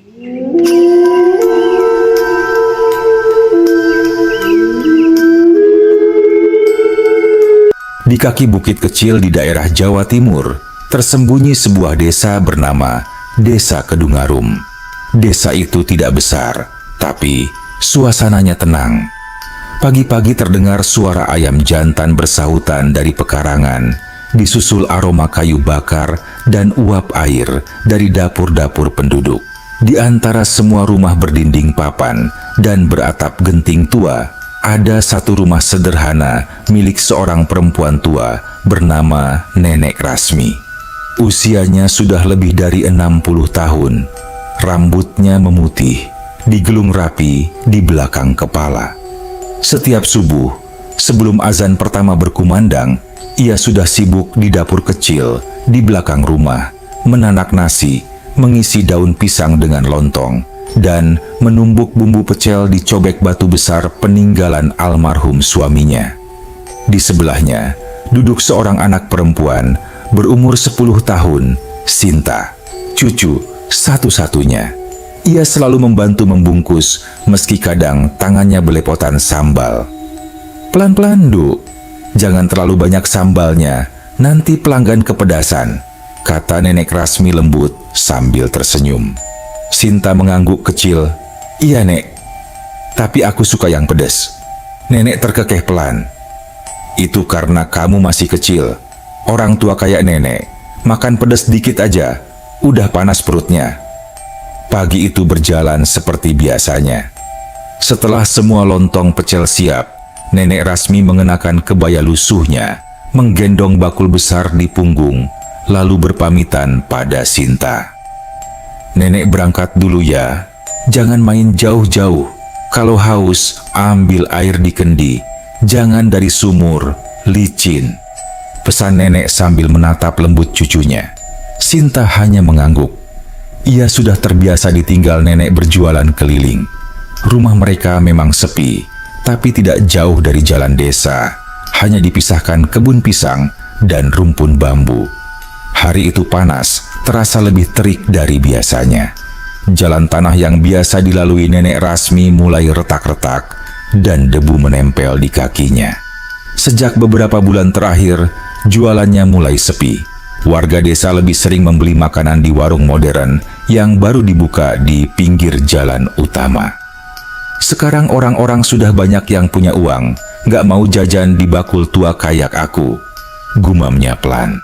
Di kaki bukit kecil di daerah Jawa Timur, tersembunyi sebuah desa bernama Desa Kedungarum. Desa itu tidak besar, tapi suasananya tenang. Pagi-pagi terdengar suara ayam jantan bersahutan dari pekarangan, disusul aroma kayu bakar dan uap air dari dapur-dapur penduduk. Di antara semua rumah berdinding papan dan beratap genting tua, ada satu rumah sederhana milik seorang perempuan tua bernama Nenek Rasmi. Usianya sudah lebih dari 60 tahun. Rambutnya memutih, digulung rapi di belakang kepala. Setiap subuh, sebelum azan pertama berkumandang, ia sudah sibuk di dapur kecil di belakang rumah, menanak nasi, mengisi daun pisang dengan lontong, dan menumbuk bumbu pecel di cobek batu besar peninggalan almarhum suaminya. Di sebelahnya, duduk seorang anak perempuan berumur 10 tahun, Sinta, cucu satu-satunya. Ia selalu membantu membungkus, meski kadang tangannya belepotan sambal. "Pelan-pelan, Duk. Jangan terlalu banyak sambalnya, nanti pelanggan kepedasan," kata Nenek Rasmi lembut sambil tersenyum. Sinta mengangguk kecil. "Iya, Nek. Tapi aku suka yang pedas." Nenek terkekeh pelan. "Itu karena kamu masih kecil. Orang tua kayak nenek, makan pedas dikit aja, udah panas perutnya." Pagi itu berjalan seperti biasanya. Setelah semua lontong pecel siap, Nenek Rasmi mengenakan kebaya lusuhnya, menggendong bakul besar di punggung, lalu berpamitan pada Sinta. "Nenek berangkat dulu ya, jangan main jauh-jauh. Kalau haus, ambil air di kendi, jangan dari sumur, licin," pesan nenek sambil menatap lembut cucunya. Sinta hanya mengangguk. Ia sudah terbiasa ditinggal nenek berjualan keliling. Rumah mereka memang sepi, tapi tidak jauh dari jalan desa, hanya dipisahkan kebun pisang dan rumpun bambu. Hari itu panas, terasa lebih terik dari biasanya. Jalan tanah yang biasa dilalui Nenek Rasmi mulai retak-retak dan debu menempel di kakinya. Sejak beberapa bulan terakhir, jualannya mulai sepi. Warga desa lebih sering membeli makanan di warung modern yang baru dibuka di pinggir jalan utama. "Sekarang orang-orang sudah banyak yang punya uang, gak mau jajan di bakul tua kayak aku," gumamnya pelan.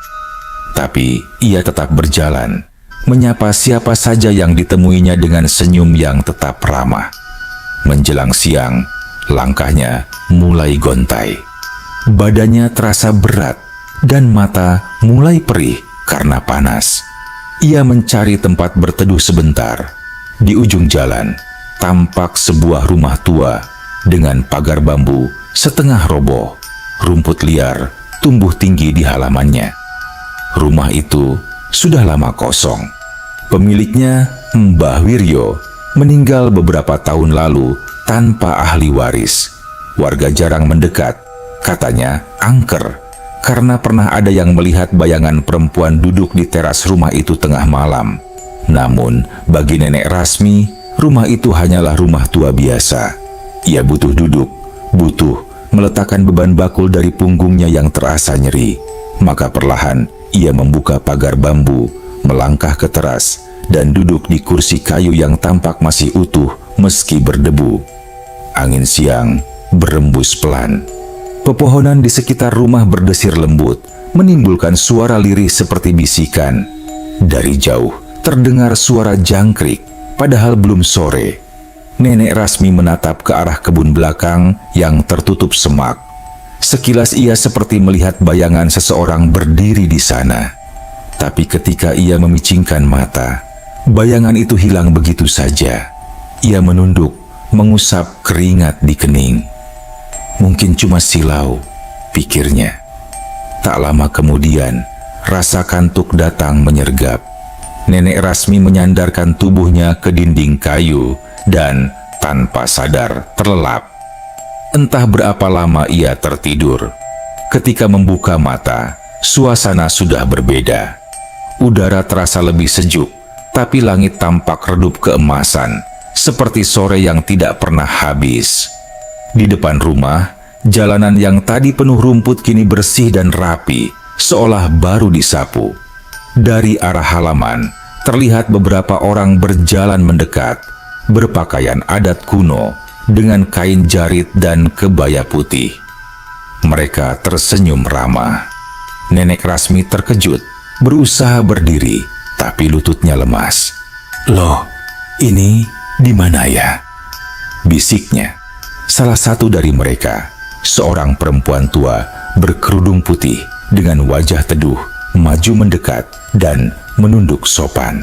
Tapi ia tetap berjalan, menyapa siapa saja yang ditemuinya dengan senyum yang tetap ramah. Menjelang siang, langkahnya mulai gontai. Badannya terasa berat dan mata mulai perih karena panas. Ia mencari tempat berteduh sebentar. Di ujung jalan, tampak sebuah rumah tua dengan pagar bambu setengah roboh. Rumput liar tumbuh tinggi di halamannya. Rumah itu sudah lama kosong. Pemiliknya, Mbah Wiryo, meninggal beberapa tahun lalu tanpa ahli waris. Warga jarang mendekat, katanya angker, karena pernah ada yang melihat bayangan perempuan duduk di teras rumah itu tengah malam. Namun, bagi Nenek Rasmi, rumah itu hanyalah rumah tua biasa. Ia butuh duduk, butuh meletakkan beban bakul dari punggungnya yang terasa nyeri. Maka perlahan, ia membuka pagar bambu, melangkah ke teras, dan duduk di kursi kayu yang tampak masih utuh meski berdebu. Angin siang berembus pelan. Pepohonan di sekitar rumah berdesir lembut, menimbulkan suara lirih seperti bisikan. Dari jauh, terdengar suara jangkrik, padahal belum sore. Nenek Rasmi menatap ke arah kebun belakang yang tertutup semak. Sekilas ia seperti melihat bayangan seseorang berdiri di sana. Tapi ketika ia memicingkan mata, bayangan itu hilang begitu saja. Ia menunduk, mengusap keringat di kening. Mungkin cuma silau, pikirnya. Tak lama kemudian, rasa kantuk datang menyergap. Nenek Rasmi menyandarkan tubuhnya ke dinding kayu dan tanpa sadar terlelap. Entah berapa lama ia tertidur. Ketika membuka mata, suasana sudah berbeda. Udara terasa lebih sejuk, tapi langit tampak redup keemasan, seperti sore yang tidak pernah habis. Di depan rumah, jalanan yang tadi penuh rumput kini bersih dan rapi, seolah baru disapu. Dari arah halaman, terlihat beberapa orang berjalan mendekat, berpakaian adat kuno, dengan kain jarit dan kebaya putih. Mereka tersenyum ramah. Nenek Rasmi terkejut, berusaha berdiri, tapi lututnya lemas. "Loh, ini di mana ya?" bisiknya. Salah satu dari mereka, seorang perempuan tua berkerudung putih dengan wajah teduh, maju mendekat dan menunduk sopan.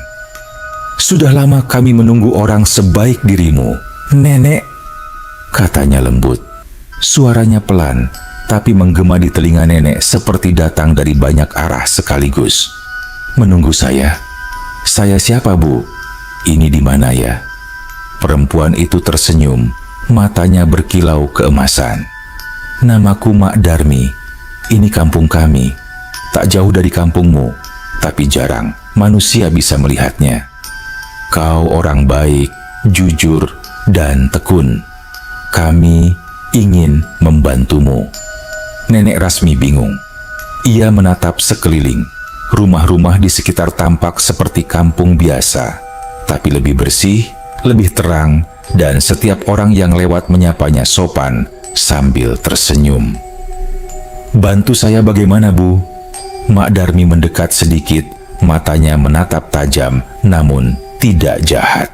"Sudah lama kami menunggu orang sebaik dirimu, Nenek," katanya lembut. Suaranya pelan, tapi menggema di telinga nenek seperti datang dari banyak arah sekaligus. "Menunggu saya? Saya siapa, Bu? Ini di mana ya?" Perempuan itu tersenyum, matanya berkilau keemasan. "Namaku Mak Darmi. Ini kampung kami. Tak jauh dari kampungmu, tapi jarang manusia bisa melihatnya. Kau orang baik, jujur, dan tekun. Kami ingin membantumu." Nenek Rasmi bingung. Ia menatap sekeliling. Rumah-rumah di sekitar tampak seperti kampung biasa, tapi lebih bersih, lebih terang, dan setiap orang yang lewat menyapanya sopan sambil tersenyum. "Bantu saya bagaimana, Bu?" Mak Darmi mendekat sedikit, matanya menatap tajam, namun tidak jahat.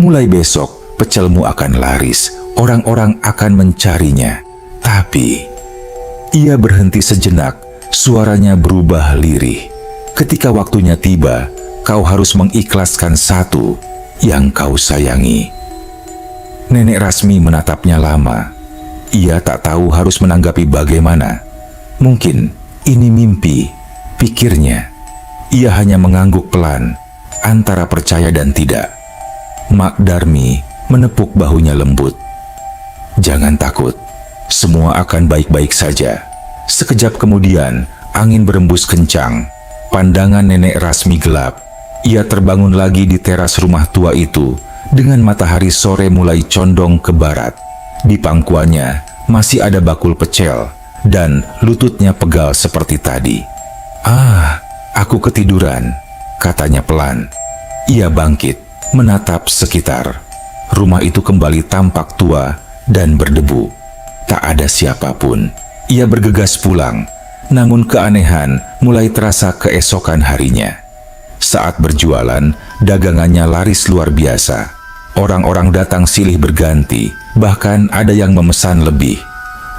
"Mulai besok, pecelmu akan laris, orang-orang akan mencarinya. Tapi..." Ia berhenti sejenak, suaranya berubah lirih. "Ketika waktunya tiba, kau harus mengikhlaskan satu yang kau sayangi." Nenek Rasmi menatapnya lama. Ia tak tahu harus menanggapi bagaimana. Mungkin ini mimpi, pikirnya. Ia hanya mengangguk pelan, antara percaya dan tidak. Mak Darmi menepuk bahunya lembut. "Jangan takut, semua akan baik-baik saja." Sekejap kemudian, angin berembus kencang. Pandangan Nenek Rasmi gelap. Ia terbangun lagi di teras rumah tua itu, dengan matahari sore mulai condong ke barat. Di pangkuannya masih ada bakul pecel, dan lututnya pegal seperti tadi. "Ah, aku ketiduran," katanya pelan. Ia bangkit, menatap sekitar. Rumah itu kembali tampak tua dan berdebu. Tak ada siapapun. Ia bergegas pulang, namun keanehan mulai terasa keesokan harinya. Saat berjualan, dagangannya laris luar biasa. Orang-orang datang silih berganti, bahkan ada yang memesan lebih.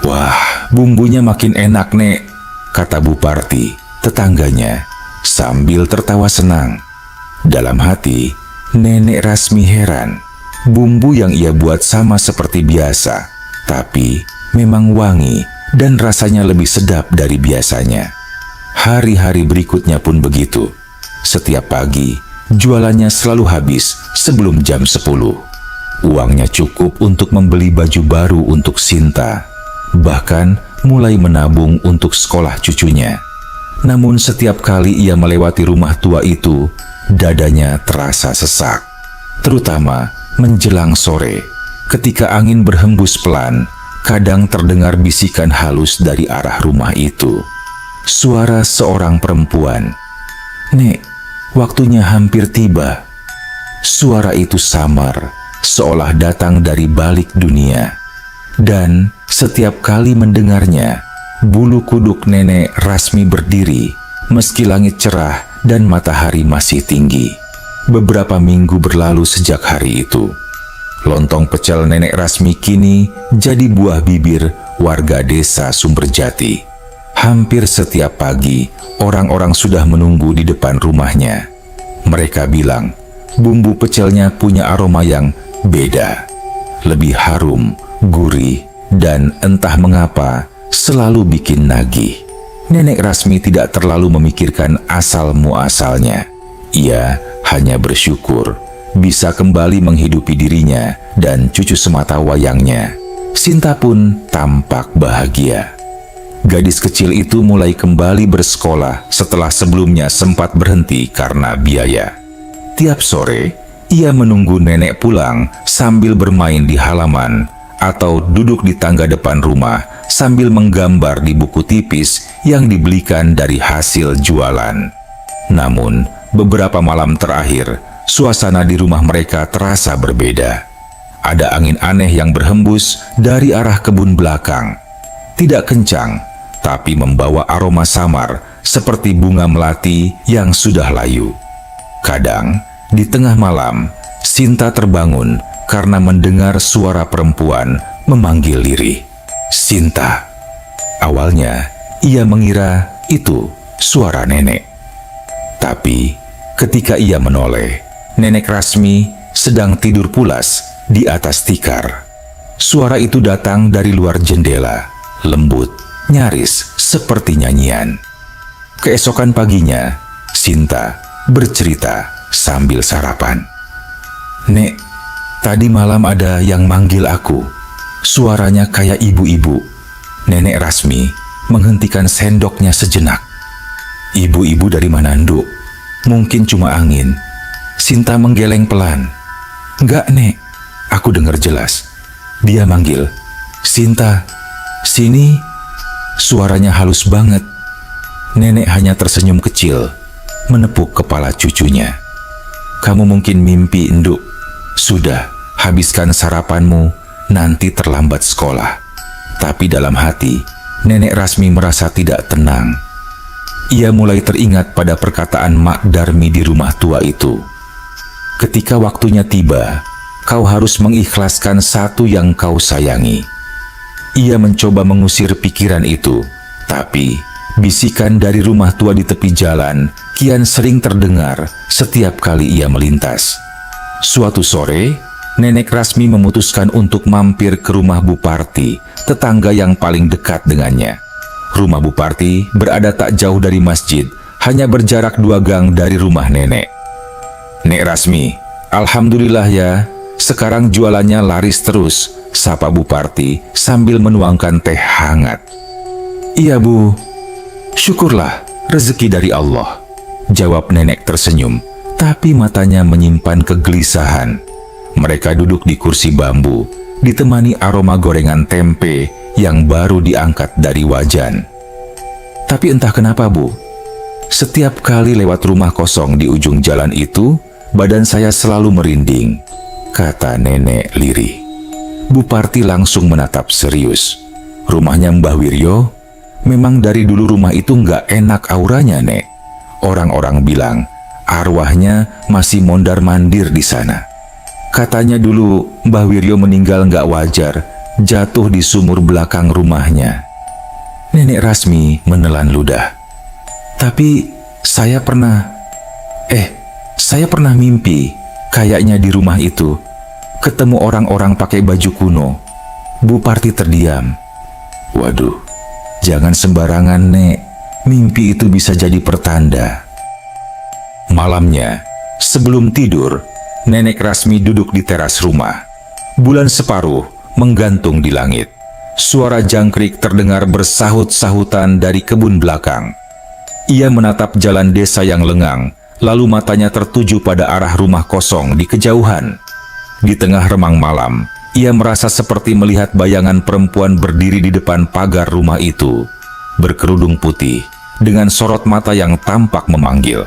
"Wah, bumbunya makin enak, Nek," kata Bu Parti, tetangganya, sambil tertawa senang. Dalam hati, Nenek Rasmi heran. Bumbu yang ia buat sama seperti biasa, tapi memang wangi dan rasanya lebih sedap dari biasanya. Hari-hari berikutnya pun begitu. Setiap pagi, jualannya selalu habis sebelum jam 10. Uangnya cukup untuk membeli baju baru untuk Sinta, bahkan mulai menabung untuk sekolah cucunya. Namun setiap kali ia melewati rumah tua itu, dadanya terasa sesak. Terutama menjelang sore, ketika angin berhembus pelan, kadang terdengar bisikan halus dari arah rumah itu. Suara seorang perempuan. "Nek, waktunya hampir tiba." Suara itu samar, seolah datang dari balik dunia. Dan setiap kali mendengarnya, bulu kuduk Nenek Rasmi berdiri, meski langit cerah dan matahari masih tinggi. Beberapa minggu berlalu sejak hari itu. Lontong pecel Nenek Rasmi kini jadi buah bibir warga desa Sumberjati. Hampir setiap pagi, orang-orang sudah menunggu di depan rumahnya. Mereka bilang, bumbu pecelnya punya aroma yang beda. Lebih harum, gurih, dan entah mengapa selalu bikin nagih. Nenek Rasmi tidak terlalu memikirkan asal-muasalnya. Ia hanya bersyukur bisa kembali menghidupi dirinya dan cucu semata wayangnya. Sinta pun tampak bahagia. Gadis kecil itu mulai kembali bersekolah setelah sebelumnya sempat berhenti karena biaya. Setiap sore, ia menunggu nenek pulang sambil bermain di halaman atau duduk di tangga depan rumah sambil menggambar di buku tipis yang dibelikan dari hasil jualan. Namun, beberapa malam terakhir, suasana di rumah mereka terasa berbeda. Ada angin aneh yang berhembus dari arah kebun belakang. Tidak kencang, tapi membawa aroma samar seperti bunga melati yang sudah layu. Kadang, di tengah malam, Sinta terbangun karena mendengar suara perempuan memanggil lirih. Sinta. Awalnya, ia mengira itu suara nenek. Tapi, ketika ia menoleh, Nenek Rasmi sedang tidur pulas di atas tikar. Suara itu datang dari luar jendela, lembut, nyaris seperti nyanyian. Keesokan paginya, Sinta bercerita sambil sarapan. "Nek, tadi malam ada yang manggil aku. Suaranya kayak ibu-ibu." Nenek Rasmi menghentikan sendoknya sejenak. "Ibu-ibu dari mana, Nduk? Mungkin cuma angin." Sinta menggeleng pelan. "Enggak, Nek. Aku dengar jelas. Dia manggil, 'Sinta, sini.'" Suaranya halus banget. Nenek hanya tersenyum kecil, menepuk kepala cucunya. "Kamu mungkin mimpi, Nduk. Sudah, habiskan sarapanmu, nanti terlambat sekolah." Tapi dalam hati, Nenek Rasmi merasa tidak tenang. Ia mulai teringat pada perkataan Mak Darmi di rumah tua itu. "Ketika waktunya tiba, kau harus mengikhlaskan satu yang kau sayangi." Ia mencoba mengusir pikiran itu, tapi bisikan dari rumah tua di tepi jalan kian sering terdengar setiap kali ia melintas. Suatu sore, Nenek Rasmi memutuskan untuk mampir ke rumah Buparti, tetangga yang paling dekat dengannya. Rumah Buparti berada tak jauh dari masjid, hanya berjarak 2 gang dari rumah nenek. "Nek Rasmi, alhamdulillah ya, sekarang jualannya laris terus," sapa Buparti sambil menuangkan teh hangat. "Iya, Bu. Syukurlah, rezeki dari Allah," jawab nenek tersenyum, tapi matanya menyimpan kegelisahan. Mereka duduk di kursi bambu, ditemani aroma gorengan tempe yang baru diangkat dari wajan. "Tapi entah kenapa, Bu, setiap kali lewat rumah kosong di ujung jalan itu, badan saya selalu merinding," kata nenek lirih. Buparti langsung menatap serius. "Rumahnya Mbah Wiryo? Memang dari dulu rumah itu nggak enak auranya, Nek. Orang-orang bilang arwahnya masih mondar-mandir di sana. Katanya dulu Mbah Wiryo meninggal nggak wajar, jatuh di sumur belakang rumahnya." Nenek Rasmi menelan ludah. "Tapi saya pernah mimpi, kayaknya di rumah itu ketemu orang-orang pakai baju kuno." Buparti terdiam. "Waduh, jangan sembarangan, Nek. Mimpi itu bisa jadi pertanda." Malamnya, sebelum tidur, Nenek Rasmi duduk di teras rumah. Bulan separuh menggantung di langit. Suara jangkrik terdengar bersahut-sahutan dari kebun belakang. Ia menatap jalan desa yang lengang, lalu matanya tertuju pada arah rumah kosong di kejauhan. Di tengah remang malam, ia merasa seperti melihat bayangan perempuan berdiri di depan pagar rumah itu, berkerudung putih, dengan sorot mata yang tampak memanggil.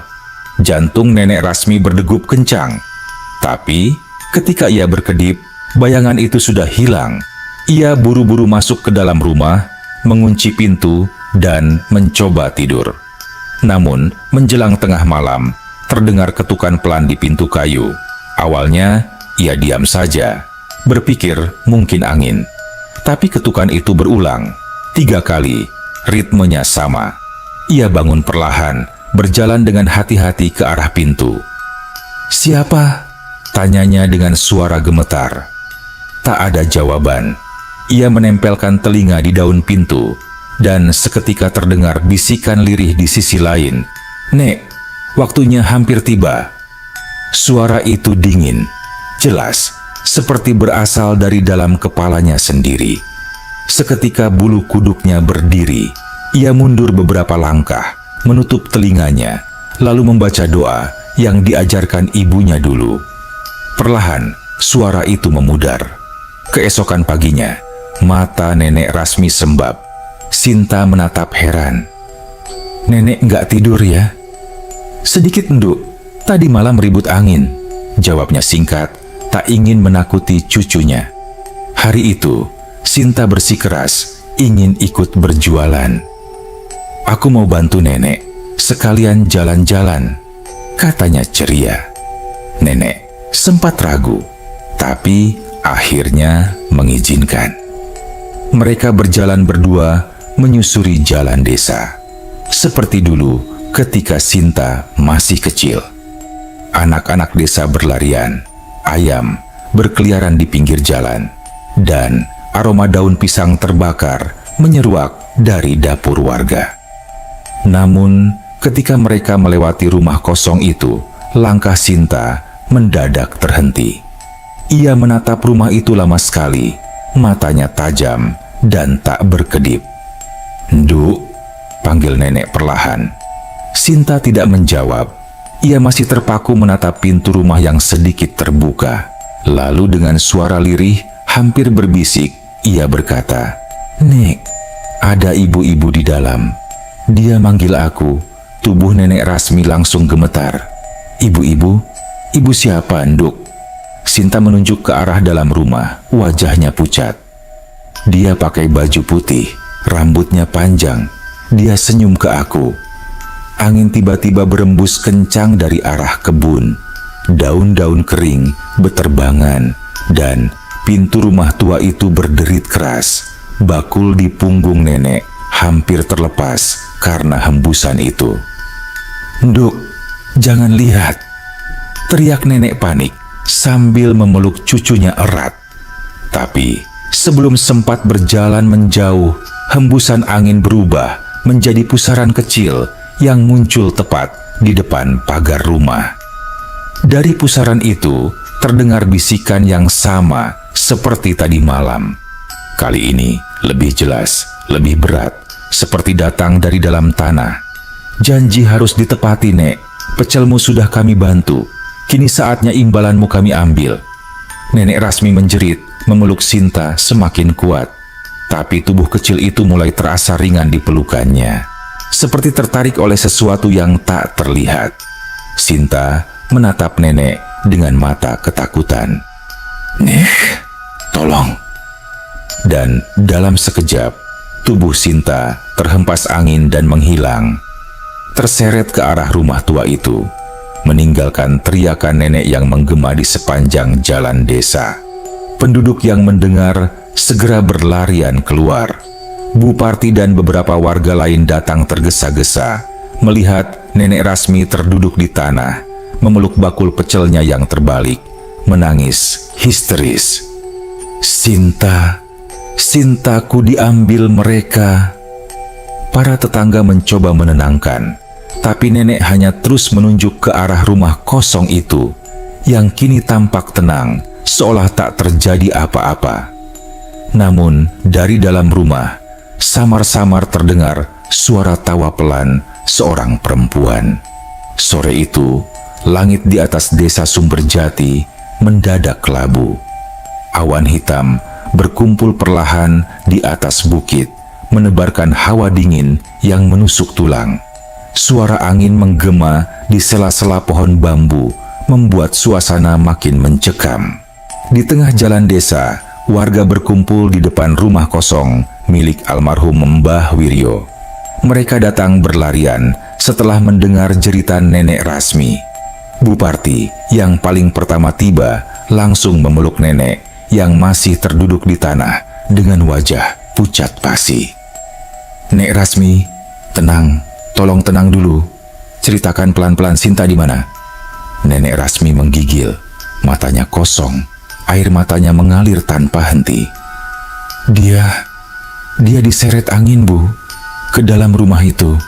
Jantung Nenek Rasmi berdegup kencang. Tapi, ketika ia berkedip, bayangan itu sudah hilang. Ia buru-buru masuk ke dalam rumah, mengunci pintu, dan mencoba tidur. Namun, menjelang tengah malam, terdengar ketukan pelan di pintu kayu. Awalnya, ia diam saja, berpikir mungkin angin. Tapi ketukan itu berulang, 3 kali, ritmenya sama. Ia bangun perlahan, berjalan dengan hati-hati ke arah pintu. "Siapa?" tanyanya dengan suara gemetar. Tak ada jawaban. Ia menempelkan telinga di daun pintu, dan seketika terdengar bisikan lirih di sisi lain. "Nek, waktunya hampir tiba." Suara itu dingin, jelas, seperti berasal dari dalam kepalanya sendiri. Seketika bulu kuduknya berdiri. Ia mundur beberapa langkah, menutup telinganya, lalu membaca doa yang diajarkan ibunya dulu. Perlahan, suara itu memudar. Keesokan paginya, mata Nenek Rasmi sembab. Sinta menatap heran. "Nenek nggak tidur ya?" "Sedikit, Nduk. Tadi malam ribut angin," jawabnya singkat, tak ingin menakuti cucunya. Hari itu, Sinta bersikeras ingin ikut berjualan. "Aku mau bantu nenek, sekalian jalan-jalan," katanya ceria. Nenek sempat ragu, tapi akhirnya mengizinkan. Mereka berjalan berdua menyusuri jalan desa. Seperti dulu ketika Sinta masih kecil. Anak-anak desa berlarian, ayam berkeliaran di pinggir jalan, dan aroma daun pisang terbakar menyeruak dari dapur warga. Namun, ketika mereka melewati rumah kosong itu, langkah Sinta mendadak terhenti. Ia menatap rumah itu lama sekali, matanya tajam dan tak berkedip. "Nduk," panggil nenek perlahan. Sinta tidak menjawab. Ia masih terpaku menatap pintu rumah yang sedikit terbuka. Lalu dengan suara lirih, hampir berbisik, ia berkata, "Nek, ada ibu-ibu di dalam." Dia manggil aku. Tubuh Nenek Rasmi langsung gemetar. "Ibu-ibu? Ibu siapa, Nduk?" Sinta menunjuk ke arah dalam rumah, wajahnya pucat. Dia pakai baju putih, rambutnya panjang. Dia senyum ke aku. Angin tiba-tiba berembus kencang dari arah kebun. Daun-daun kering beterbangan, dan pintu rumah tua itu berderit keras. Bakul di punggung nenek hampir terlepas karena hembusan itu. "Nduk, jangan lihat!" teriak nenek panik sambil memeluk cucunya erat. Tapi sebelum sempat berjalan menjauh, hembusan angin berubah menjadi pusaran kecil yang muncul tepat di depan pagar rumah. Dari pusaran itu terdengar bisikan yang sama seperti tadi malam. Kali ini lebih jelas, lebih berat, seperti datang dari dalam tanah. "Janji harus ditepati, Nek. Pecelmu sudah kami bantu. Kini saatnya imbalanmu kami ambil." Nenek Rasmi menjerit, memeluk Sinta semakin kuat. Tapi tubuh kecil itu mulai terasa ringan di pelukannya, seperti tertarik oleh sesuatu yang tak terlihat. Sinta menatap nenek dengan mata ketakutan. "Nek, tolong." Dan dalam sekejap, tubuh Sinta terhempas angin dan menghilang, terseret ke arah rumah tua itu, meninggalkan teriakan nenek yang menggema di sepanjang jalan desa. Penduduk yang mendengar segera berlarian keluar. Buparti dan beberapa warga lain datang tergesa-gesa melihat Nenek Rasmi terduduk di tanah, memeluk bakul pecelnya yang terbalik, menangis histeris. Sintaku diambil mereka." Para tetangga mencoba menenangkan, tapi nenek hanya terus menunjuk ke arah rumah kosong itu, yang kini tampak tenang, seolah tak terjadi apa-apa. Namun, dari dalam rumah, samar-samar terdengar suara tawa pelan seorang perempuan. Sore itu, langit di atas desa Sumberjati mendadak kelabu. Awan hitam berkumpul perlahan di atas bukit, menebarkan hawa dingin yang menusuk tulang. Suara angin menggema di sela-sela pohon bambu, membuat suasana makin mencekam. Di tengah jalan desa, warga berkumpul di depan rumah kosong milik almarhum Mbah Wiryo. Mereka datang berlarian setelah mendengar jeritan Nenek Rasmi. Buparti yang paling pertama tiba langsung memeluk nenek yang masih terduduk di tanah dengan wajah pucat pasi. "Nek Rasmi, tenang, tolong tenang dulu. Ceritakan pelan-pelan Sinta di mana?" Nenek Rasmi menggigil, matanya kosong, air matanya mengalir tanpa henti. Dia diseret angin, Bu, ke dalam rumah itu.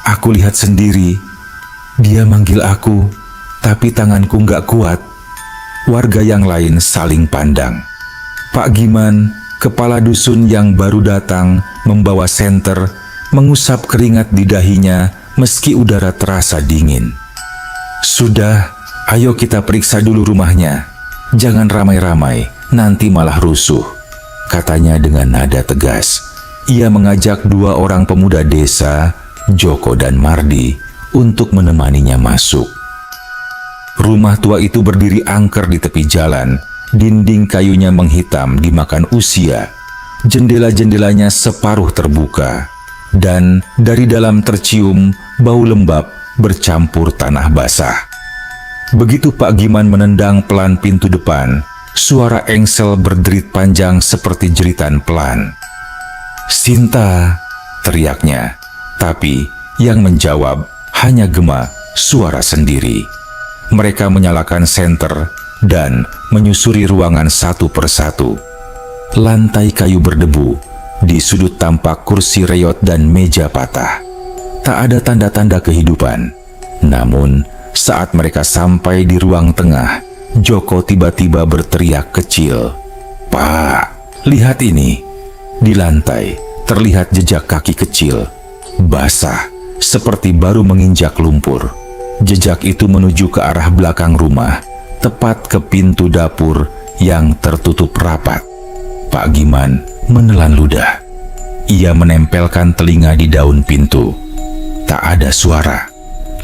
Aku lihat sendiri. Dia manggil aku, tapi tanganku nggak kuat." Warga yang lain saling pandang. Pak Giman, kepala dusun yang baru datang, membawa senter, mengusap keringat di dahinya meski udara terasa dingin. "Sudah, ayo kita periksa dulu rumahnya. Jangan ramai-ramai, nanti malah rusuh," katanya dengan nada tegas. Ia mengajak dua orang pemuda desa, Joko dan Mardi, untuk menemaninya masuk. Rumah tua itu berdiri angker di tepi jalan. Dinding kayunya menghitam dimakan usia. Jendela-jendelanya separuh terbuka. Dan dari dalam tercium bau lembab bercampur tanah basah. Begitu Pak Giman menendang pelan pintu depan, suara engsel berderit panjang seperti jeritan pelan. "Sinta!" teriaknya. Tapi yang menjawab hanya gema suara sendiri. Mereka menyalakan senter dan menyusuri ruangan satu persatu. Lantai kayu berdebu. Di sudut tampak kursi reot dan meja patah. Tak ada tanda-tanda kehidupan. Namun, saat mereka sampai di ruang tengah, Joko tiba-tiba berteriak kecil, "Pak, lihat ini." Di lantai, terlihat jejak kaki kecil, basah, seperti baru menginjak lumpur. Jejak itu menuju ke arah belakang rumah, tepat ke pintu dapur yang tertutup rapat. Pak Giman menelan ludah. Ia menempelkan telinga di daun pintu. Tak ada suara.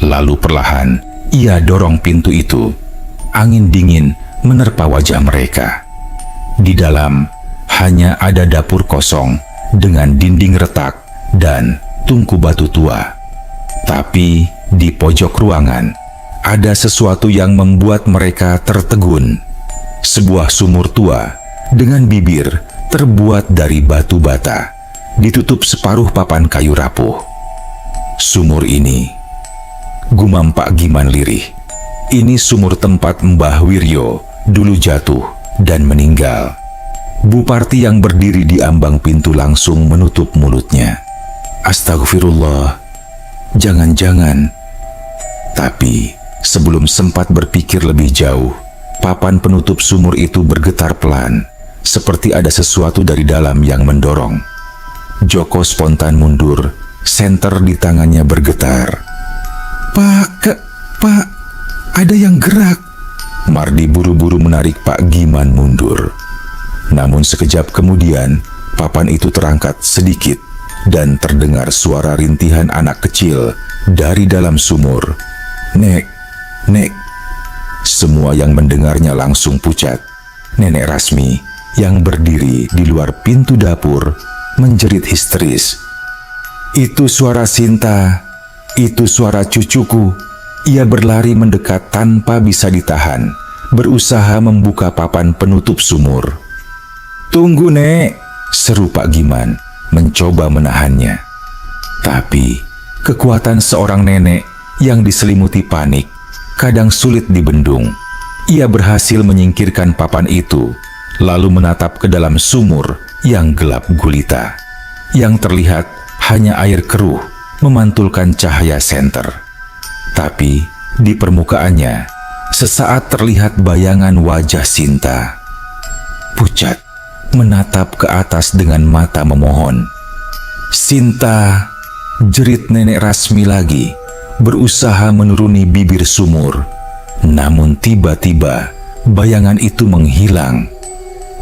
Lalu perlahan, ia dorong pintu itu. Angin dingin menerpa wajah mereka. Di dalam, hanya ada dapur kosong dengan dinding retak dan tungku batu tua. Tapi di pojok ruangan, ada sesuatu yang membuat mereka tertegun. Sebuah sumur tua dengan bibir terbuat dari batu bata, ditutup separuh papan kayu rapuh. "Sumur ini," gumam Pak Giman lirih, "ini sumur tempat Mbah Wiryo dulu jatuh dan meninggal." Buparti yang berdiri di ambang pintu langsung menutup mulutnya. "Astagfirullah, jangan-jangan." Tapi sebelum sempat berpikir lebih jauh, papan penutup sumur itu bergetar pelan, seperti ada sesuatu dari dalam yang mendorong. Joko spontan mundur, senter di tangannya bergetar. Pak, ada yang gerak." Mardi buru-buru menarik Pak Giman mundur. Namun sekejap kemudian, papan itu terangkat sedikit dan terdengar suara rintihan anak kecil dari dalam sumur. Nek. Semua yang mendengarnya langsung pucat. Nenek Rasmi yang berdiri di luar pintu dapur menjerit histeris. "Itu suara Sinta, itu suara cucuku." Ia berlari mendekat tanpa bisa ditahan, berusaha membuka papan penutup sumur. "Tunggu, Nek," seru Pak Giman, mencoba menahannya. Tapi kekuatan seorang nenek yang diselimuti panik kadang sulit dibendung. Ia berhasil menyingkirkan papan itu, lalu menatap ke dalam sumur yang gelap gulita. Yang terlihat hanya air keruh memantulkan cahaya senter. Tapi di permukaannya, sesaat terlihat bayangan wajah Sinta. Pucat, menatap ke atas dengan mata memohon. "Sinta!" jerit Nenek Rasmi lagi, berusaha menuruni bibir sumur. Namun tiba-tiba, bayangan itu menghilang.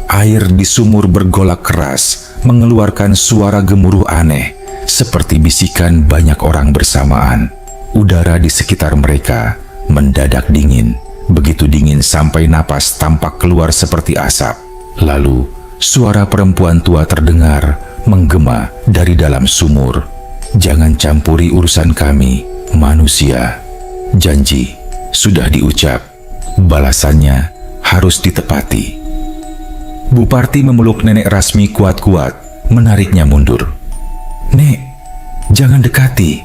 Air di sumur bergolak keras, mengeluarkan suara gemuruh aneh, seperti bisikan banyak orang bersamaan. Udara di sekitar mereka mendadak dingin, begitu dingin sampai napas tampak keluar seperti asap. Lalu, suara perempuan tua terdengar, menggema dari dalam sumur. "Jangan campuri urusan kami, manusia. Janji sudah diucap, balasannya harus ditepati." Buparti memeluk Nenek Rasmi kuat-kuat, menariknya mundur. "Nek, jangan dekati.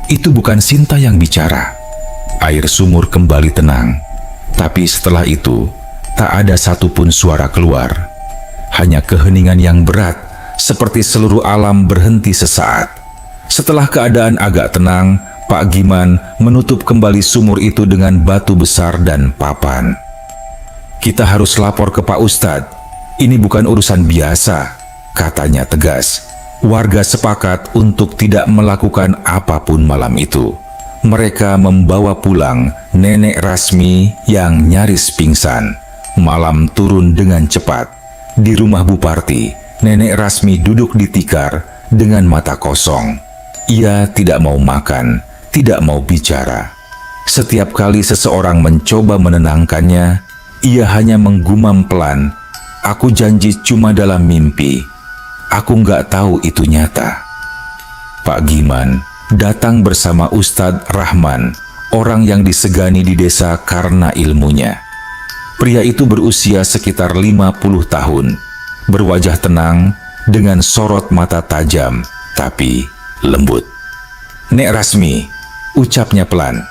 Itu bukan Sinta yang bicara." Air sumur kembali tenang. Tapi setelah itu, tak ada satupun suara keluar. Hanya keheningan yang berat, seperti seluruh alam berhenti sesaat. Setelah keadaan agak tenang, Pak Giman menutup kembali sumur itu dengan batu besar dan papan. "Kita harus lapor ke Pak Ustadz. Ini bukan urusan biasa," katanya tegas. Warga sepakat untuk tidak melakukan apapun malam itu. Mereka membawa pulang Nenek Rasmi yang nyaris pingsan. Malam turun dengan cepat. Di rumah Buparti, Nenek Rasmi duduk di tikar dengan mata kosong. Ia tidak mau makan, tidak mau bicara. Setiap kali seseorang mencoba menenangkannya, ia hanya menggumam pelan, "Aku janji cuma dalam mimpi. Aku nggak tahu itu nyata." Pak Giman datang bersama Ustadz Rahman, orang yang disegani di desa karena ilmunya. Pria itu berusia sekitar 50 tahun, berwajah tenang dengan sorot mata tajam, tapi lembut. "Nek Rasmi," ucapnya pelan,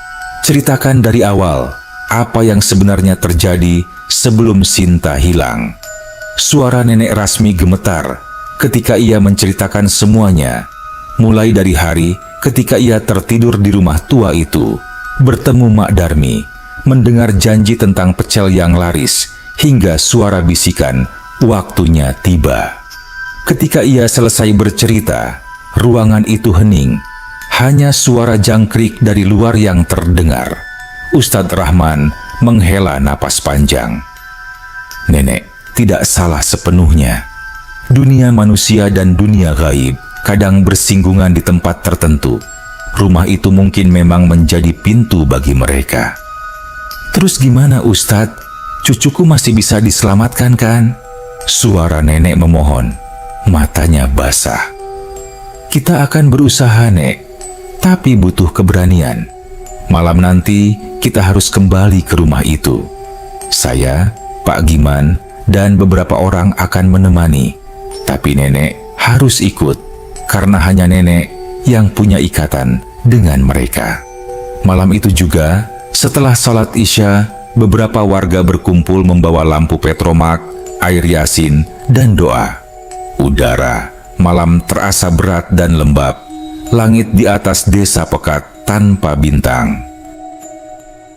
"ceritakan dari awal apa yang sebenarnya terjadi sebelum Sinta hilang." Suara Nenek Rasmi gemetar ketika ia menceritakan semuanya, mulai dari hari ketika ia tertidur di rumah tua itu, bertemu Mak Darmi, mendengar janji tentang pecel yang laris, hingga suara bisikan, "Waktunya tiba." Ketika ia selesai bercerita, ruangan itu hening. Hanya suara jangkrik dari luar yang terdengar. Ustadz Rahman menghela napas panjang. Nenek tidak salah sepenuhnya. Dunia manusia dan dunia gaib kadang bersinggungan di tempat tertentu. Rumah itu mungkin memang menjadi pintu bagi mereka. "Terus gimana Ustadz? Cucuku masih bisa diselamatkan kan?" Suara nenek memohon. Matanya basah. "Kita akan berusaha, Nek. Tapi butuh keberanian. Malam nanti kita harus kembali ke rumah itu. Saya, Pak Giman, dan beberapa orang akan menemani. Tapi nenek harus ikut, karena hanya nenek yang punya ikatan dengan mereka." Malam itu juga, setelah sholat Isya, beberapa warga berkumpul membawa lampu petromak, air yasin, dan doa. Udara malam terasa berat dan lembab. Langit di atas desa pekat tanpa bintang.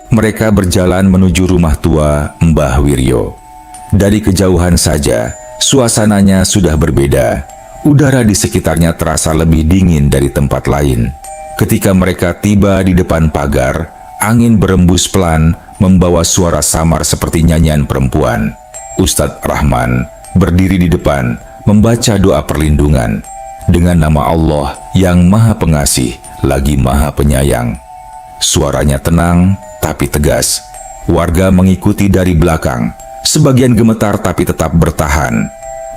Mereka berjalan menuju rumah tua Mbah Wiryo. Dari kejauhan saja, suasananya sudah berbeda. Udara di sekitarnya terasa lebih dingin dari tempat lain. Ketika mereka tiba di depan pagar, angin berembus pelan membawa suara samar seperti nyanyian perempuan. Ustadz Rahman berdiri di depan membaca doa perlindungan. Dengan nama Allah yang Maha Pengasih lagi Maha Penyayang. Suaranya tenang tapi tegas. Warga mengikuti dari belakang. Sebagian gemetar tapi tetap bertahan.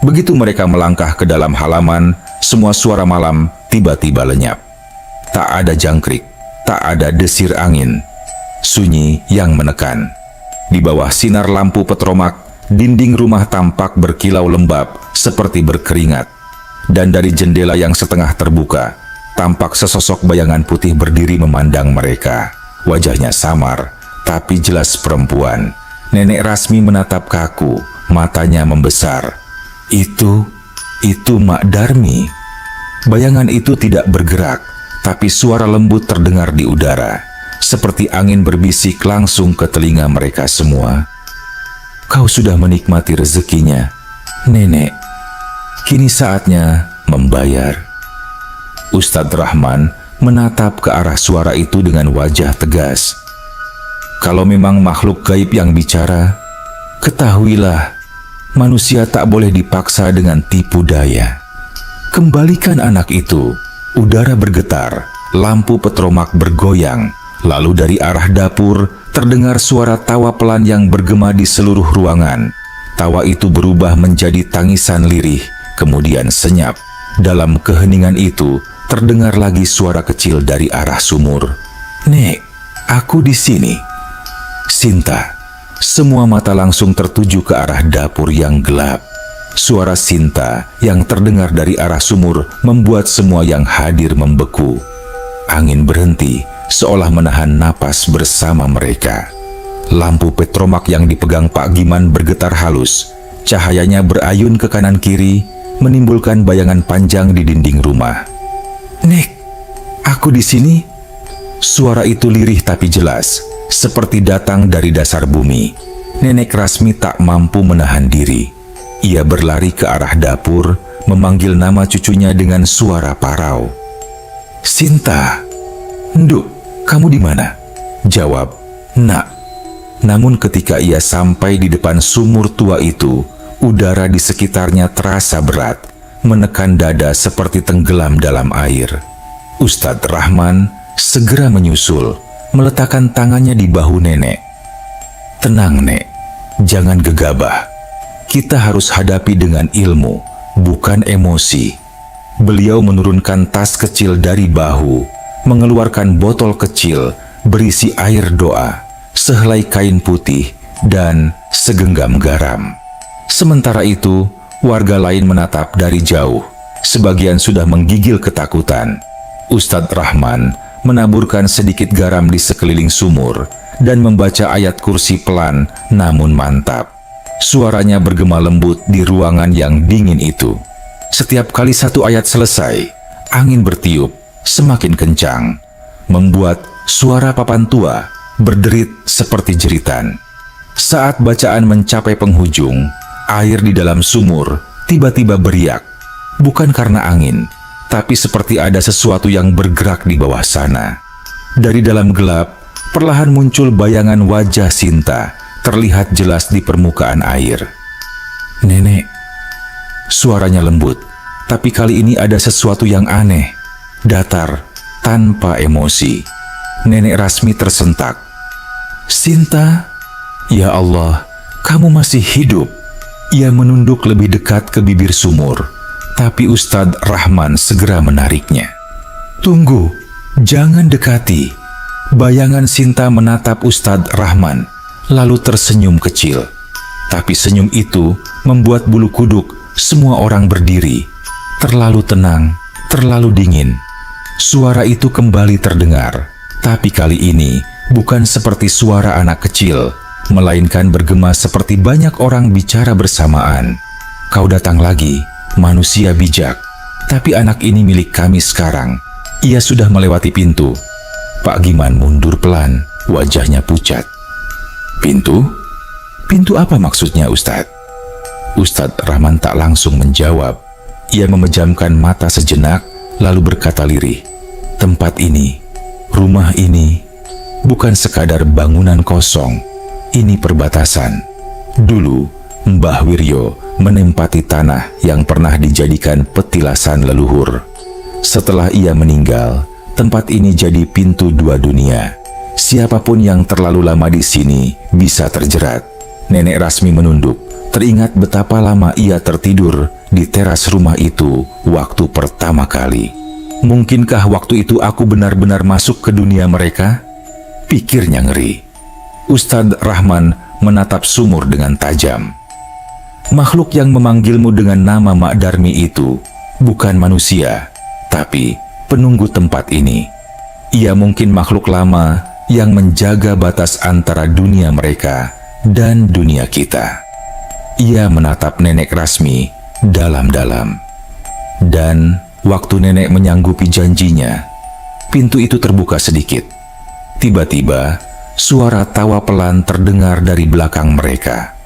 Begitu mereka melangkah ke dalam halaman, semua suara malam tiba-tiba lenyap. Tak ada jangkrik, tak ada desir angin. Sunyi yang menekan. Di bawah sinar lampu petromak, dinding rumah tampak berkilau lembab seperti berkeringat. Dan dari jendela yang setengah terbuka, tampak sesosok bayangan putih berdiri memandang mereka. Wajahnya samar, tapi jelas perempuan. Nenek Rasmi menatap kaku, matanya membesar. Itu Mak Darmi." Bayangan itu tidak bergerak, tapi suara lembut terdengar di udara, seperti angin berbisik langsung ke telinga mereka semua. "Kau sudah menikmati rezekinya, Nenek. Kini saatnya membayar." Ustadz Rahman menatap ke arah suara itu dengan wajah tegas. "Kalau memang makhluk gaib yang bicara, ketahuilah, manusia tak boleh dipaksa dengan tipu daya. Kembalikan anak itu." Udara bergetar, lampu petromak bergoyang, lalu dari arah dapur terdengar suara tawa pelan yang bergema di seluruh ruangan. Tawa itu berubah menjadi tangisan lirih, kemudian senyap. Dalam keheningan itu, terdengar lagi suara kecil dari arah sumur. "Nek, aku di sini." "Sinta." Semua mata langsung tertuju ke arah dapur yang gelap. Suara Sinta yang terdengar dari arah sumur membuat semua yang hadir membeku. Angin berhenti, seolah menahan napas bersama mereka. Lampu petromak yang dipegang Pak Giman bergetar halus. Cahayanya berayun ke kanan kiri, menimbulkan bayangan panjang di dinding rumah. "Nek, aku di sini." Suara itu lirih tapi jelas, seperti datang dari dasar bumi. Nenek Rasmi tak mampu menahan diri. Ia berlari ke arah dapur, memanggil nama cucunya dengan suara parau. "Sinta, Nduk, kamu di mana?" Jawab, "Nak." Namun ketika ia sampai di depan sumur tua itu, udara di sekitarnya terasa berat, menekan dada seperti tenggelam dalam air. Ustadz Rahman segera menyusul, meletakkan tangannya di bahu nenek. "Tenang, Nek. Jangan gegabah. Kita harus hadapi dengan ilmu, bukan emosi." Beliau menurunkan tas kecil dari bahu, mengeluarkan botol kecil berisi air doa, sehelai kain putih, dan segenggam garam. Sementara itu, warga lain menatap dari jauh. Sebagian sudah menggigil ketakutan. Ustadz Rahman menaburkan sedikit garam di sekeliling sumur dan membaca ayat kursi pelan namun mantap. Suaranya bergema lembut di ruangan yang dingin itu. Setiap kali satu ayat selesai, angin bertiup semakin kencang, membuat suara papan tua berderit seperti jeritan. Saat bacaan mencapai penghujung, air di dalam sumur tiba-tiba beriak, bukan karena angin, tapi seperti ada sesuatu yang bergerak di bawah sana. Dari dalam gelap, perlahan muncul bayangan wajah Sinta, terlihat jelas di permukaan air. "Nenek." Suaranya lembut, tapi kali ini ada sesuatu yang aneh, datar, tanpa emosi. Nenek Rasmi tersentak. "Sinta, ya Allah, kamu masih hidup." Ia menunduk lebih dekat ke bibir sumur, tapi Ustadz Rahman segera menariknya. "Tunggu, jangan dekati." Bayangan Sinta menatap Ustadz Rahman, lalu tersenyum kecil. Tapi senyum itu membuat bulu kuduk semua orang berdiri. Terlalu tenang, terlalu dingin. Suara itu kembali terdengar, tapi kali ini bukan seperti suara anak kecil, melainkan bergema seperti banyak orang bicara bersamaan. "Kau datang lagi, manusia bijak. Tapi anak ini milik kami sekarang. Ia sudah melewati pintu." Pak Giman mundur pelan, wajahnya pucat. "Pintu? Pintu apa maksudnya, Ustadz?" Ustadz Rahman tak langsung menjawab. Ia memejamkan mata sejenak, lalu berkata lirih, "Tempat ini, rumah ini, bukan sekadar bangunan kosong. Ini perbatasan. Dulu, Mbah Wiryo menempati tanah yang pernah dijadikan petilasan leluhur. Setelah ia meninggal, tempat ini jadi pintu dua dunia. Siapapun yang terlalu lama di sini bisa terjerat." Nenek Rasmi menunduk, teringat betapa lama ia tertidur di teras rumah itu waktu pertama kali. Mungkinkah waktu itu aku benar-benar masuk ke dunia mereka? Pikirnya ngeri. Ustadz Rahman menatap sumur dengan tajam. "Makhluk yang memanggilmu dengan nama Mak Darmi itu bukan manusia, tapi penunggu tempat ini. Ia mungkin makhluk lama yang menjaga batas antara dunia mereka dan dunia kita." Ia menatap Nenek Rasmi dalam-dalam. Dan waktu nenek menyanggupi janjinya, pintu itu terbuka sedikit. Tiba-tiba, suara tawa pelan terdengar dari belakang mereka.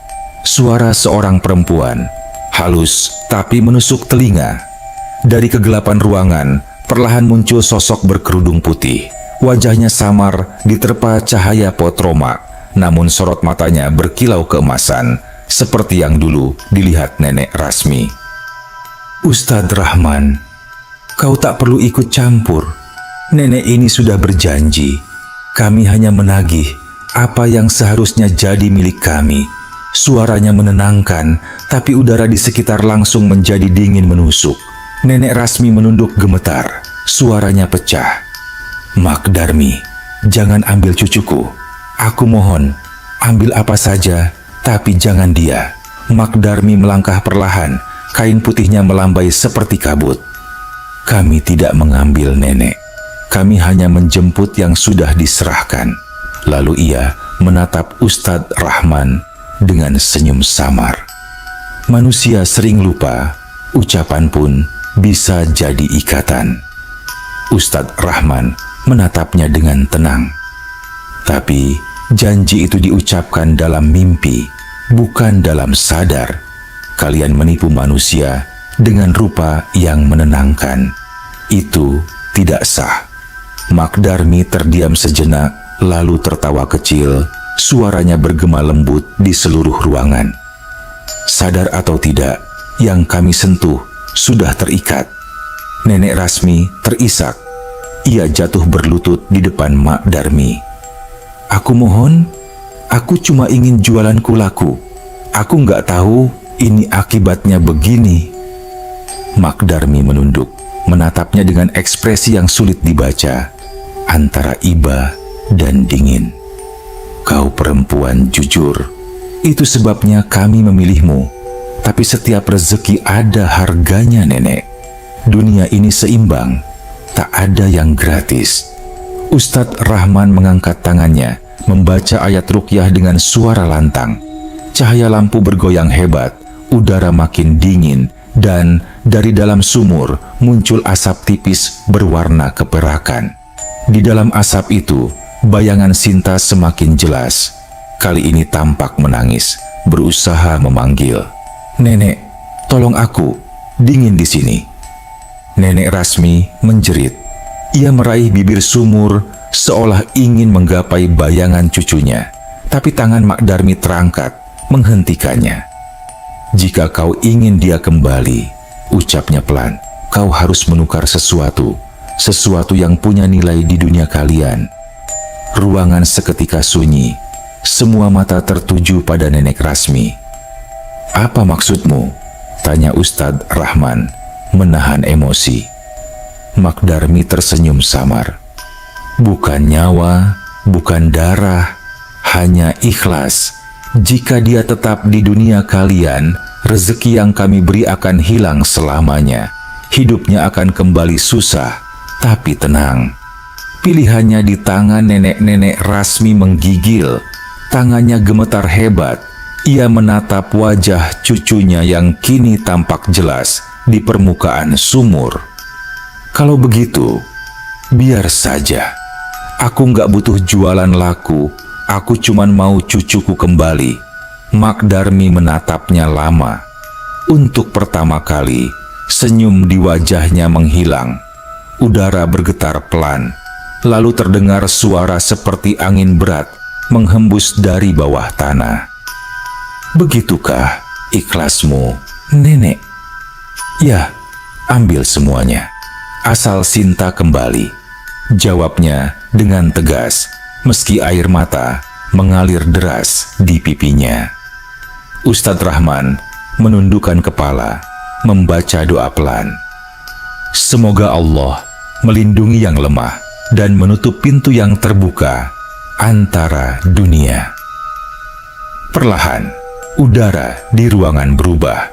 Suara seorang perempuan, halus tapi menusuk telinga. Dari kegelapan ruangan, perlahan muncul sosok berkerudung putih. Wajahnya samar diterpa cahaya potromak, namun sorot matanya berkilau keemasan, seperti yang dulu dilihat Nenek Rasmi. "Ustadz Rahman, kau tak perlu ikut campur. Nenek ini sudah berjanji. Kami hanya menagih apa yang seharusnya jadi milik kami." Suaranya menenangkan, tapi udara di sekitar langsung menjadi dingin menusuk. Nenek Rasmi menunduk gemetar, suaranya pecah. "Mak Darmi, jangan ambil cucuku. Aku mohon, ambil apa saja, tapi jangan dia." Mak Darmi melangkah perlahan, kain putihnya melambai seperti kabut. "Kami tidak mengambil, Nenek. Kami hanya menjemput yang sudah diserahkan." Lalu ia menatap Ustadz Rahman dengan senyum samar. Manusia sering lupa, ucapan pun bisa jadi ikatan. Ustadz Rahman menatapnya dengan tenang. Tapi janji itu diucapkan dalam mimpi, bukan dalam sadar. Kalian menipu manusia dengan rupa yang menenangkan. Itu tidak sah. Mak Darmi terdiam sejenak, lalu tertawa kecil, suaranya bergema lembut di seluruh ruangan. Sadar atau tidak, yang kami sentuh sudah terikat. Nenek Rasmi terisak. Ia jatuh berlutut di depan Mak Darmi. Aku mohon, aku cuma ingin jualanku laku. Aku nggak tahu ini akibatnya begini. Mak Darmi menunduk, menatapnya dengan ekspresi yang sulit dibaca, antara iba dan dingin. Kau perempuan jujur, itu sebabnya kami memilihmu. Tapi setiap rezeki ada harganya, Nenek. Dunia ini seimbang, tak ada yang gratis. Ustadz Rahman mengangkat tangannya, membaca ayat ruqyah dengan suara lantang. Cahaya lampu bergoyang hebat, udara makin dingin, dan dari dalam sumur muncul asap tipis berwarna keperakan. Di dalam asap itu, bayangan Sinta semakin jelas. Kali ini tampak menangis, berusaha memanggil, "Nenek, tolong aku, dingin di sini." Nenek Rasmi menjerit. Ia meraih bibir sumur seolah ingin menggapai bayangan cucunya, tapi tangan Mak Darmi terangkat menghentikannya. "Jika kau ingin dia kembali," ucapnya pelan, "kau harus menukar sesuatu yang punya nilai di dunia kalian." Ruangan seketika sunyi, semua mata tertuju pada Nenek Rasmi. "Apa maksudmu?" tanya Ustadz Rahman, menahan emosi. Mak Darmi tersenyum samar. "Bukan nyawa, bukan darah, hanya ikhlas. Jika dia tetap di dunia kalian, rezeki yang kami beri akan hilang selamanya. Hidupnya akan kembali susah, tapi tenang." Pilihannya di tangan nenek-nenek Rasmi menggigil. Tangannya gemetar hebat. Ia menatap wajah cucunya yang kini tampak jelas di permukaan sumur. "Kalau begitu, biar saja. Aku nggak butuh jualan laku. Aku cuman mau cucuku kembali." Mak Darmi menatapnya lama. Untuk pertama kali, senyum di wajahnya menghilang. Udara bergetar pelan. Lalu terdengar suara seperti angin berat menghembus dari bawah tanah. "Begitukah ikhlasmu, Nenek?" "Ya, ambil semuanya. Asal Sinta kembali," jawabnya dengan tegas, meski air mata mengalir deras di pipinya. Ustadz Rahman menundukkan kepala, membaca doa pelan. Semoga Allah melindungi yang lemah dan menutup pintu yang terbuka antara dunia. Perlahan, udara di ruangan berubah.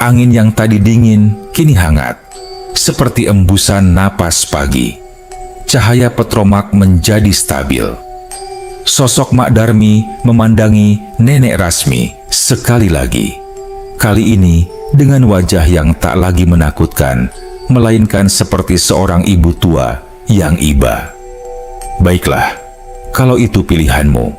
Angin yang tadi dingin kini hangat, seperti embusan napas pagi. Cahaya petromak menjadi stabil. Sosok Mak Darmi memandangi Nenek Rasmi sekali lagi. Kali ini dengan wajah yang tak lagi menakutkan, melainkan seperti seorang ibu tua yang iba. "Baiklah, kalau itu pilihanmu.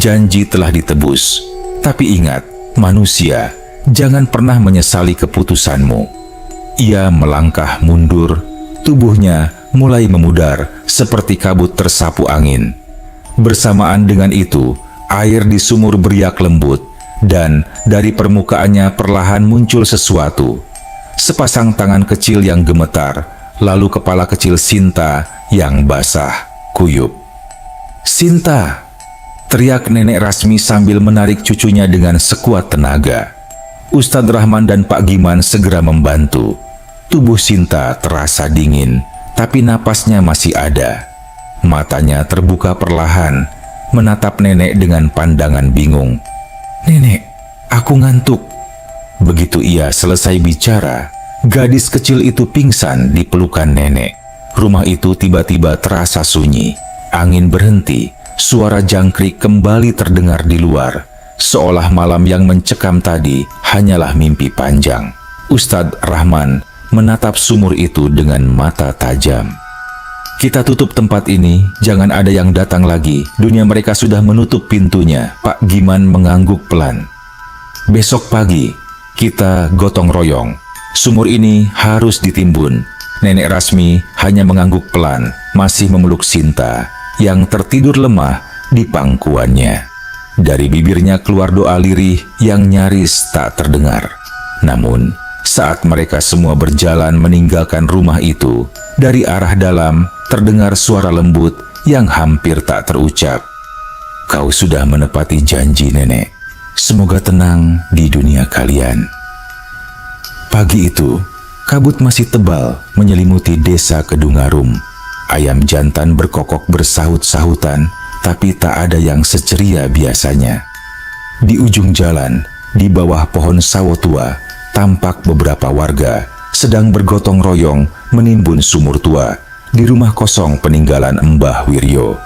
Janji telah ditebus. Tapi ingat, manusia, jangan pernah menyesali keputusanmu." Ia melangkah mundur, tubuhnya mulai memudar seperti kabut tersapu angin. Bersamaan dengan itu, air di sumur beriak lembut, dan dari permukaannya perlahan muncul sesuatu. Sepasang tangan kecil yang gemetar, lalu kepala kecil Sinta yang basah kuyup. "Sinta!" teriak Nenek Rasmi sambil menarik cucunya dengan sekuat tenaga. Ustadz Rahman dan Pak Giman segera membantu. Tubuh Sinta terasa dingin, tapi napasnya masih ada. Matanya terbuka perlahan, menatap nenek dengan pandangan bingung. "Nenek, aku ngantuk." Begitu ia selesai bicara, gadis kecil itu pingsan di pelukan nenek. Rumah itu tiba-tiba terasa sunyi. Angin berhenti, suara jangkrik kembali terdengar di luar, seolah malam yang mencekam tadi hanyalah mimpi panjang. Ustadz Rahman menatap sumur itu dengan mata tajam. "Kita tutup tempat ini, jangan ada yang datang lagi. Dunia mereka sudah menutup pintunya." Pak Giman mengangguk pelan. "Besok pagi, kita gotong royong. Sumur ini harus ditimbun." Nenek Rasmi hanya mengangguk pelan, masih memeluk Sinta. yang tertidur lemah di pangkuannya. Dari bibirnya keluar doa lirih yang nyaris tak terdengar. Namun, saat mereka semua berjalan meninggalkan rumah itu, dari arah dalam terdengar suara lembut yang hampir tak terucap. "Kau sudah menepati janji, Nenek. Semoga tenang di dunia kalian." Pagi itu, kabut masih tebal menyelimuti desa Kedungarum. Ayam jantan berkokok bersahut-sahutan, tapi tak ada yang seceria biasanya. Di ujung jalan, di bawah pohon sawo tua, tampak beberapa warga sedang bergotong royong menimbun sumur tua di rumah kosong peninggalan Mbah Wiryo.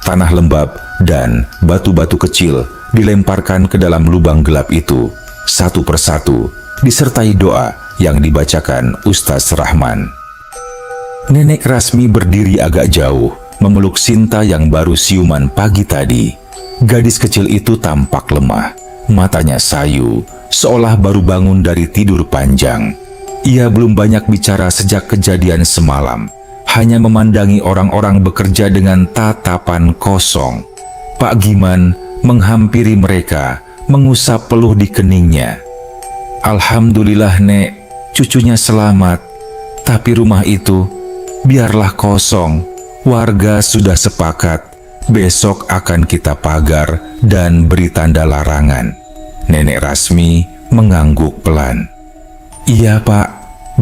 Tanah lembab dan batu-batu kecil dilemparkan ke dalam lubang gelap itu, satu persatu, disertai doa yang dibacakan Ustaz Rahman. Nenek Rasmi berdiri agak jauh, memeluk Sinta yang baru siuman pagi tadi. Gadis kecil itu tampak lemah, matanya sayu, seolah baru bangun dari tidur panjang. Ia belum banyak bicara sejak kejadian semalam, hanya memandangi orang-orang bekerja dengan tatapan kosong. Pak Giman menghampiri mereka, mengusap peluh di keningnya. "Alhamdulillah, Nek, cucunya selamat. Tapi rumah itu biarlah kosong. Warga sudah sepakat, besok akan kita pagar dan beri tanda larangan." Nenek Rasmi mengangguk pelan. "Iya, Pak,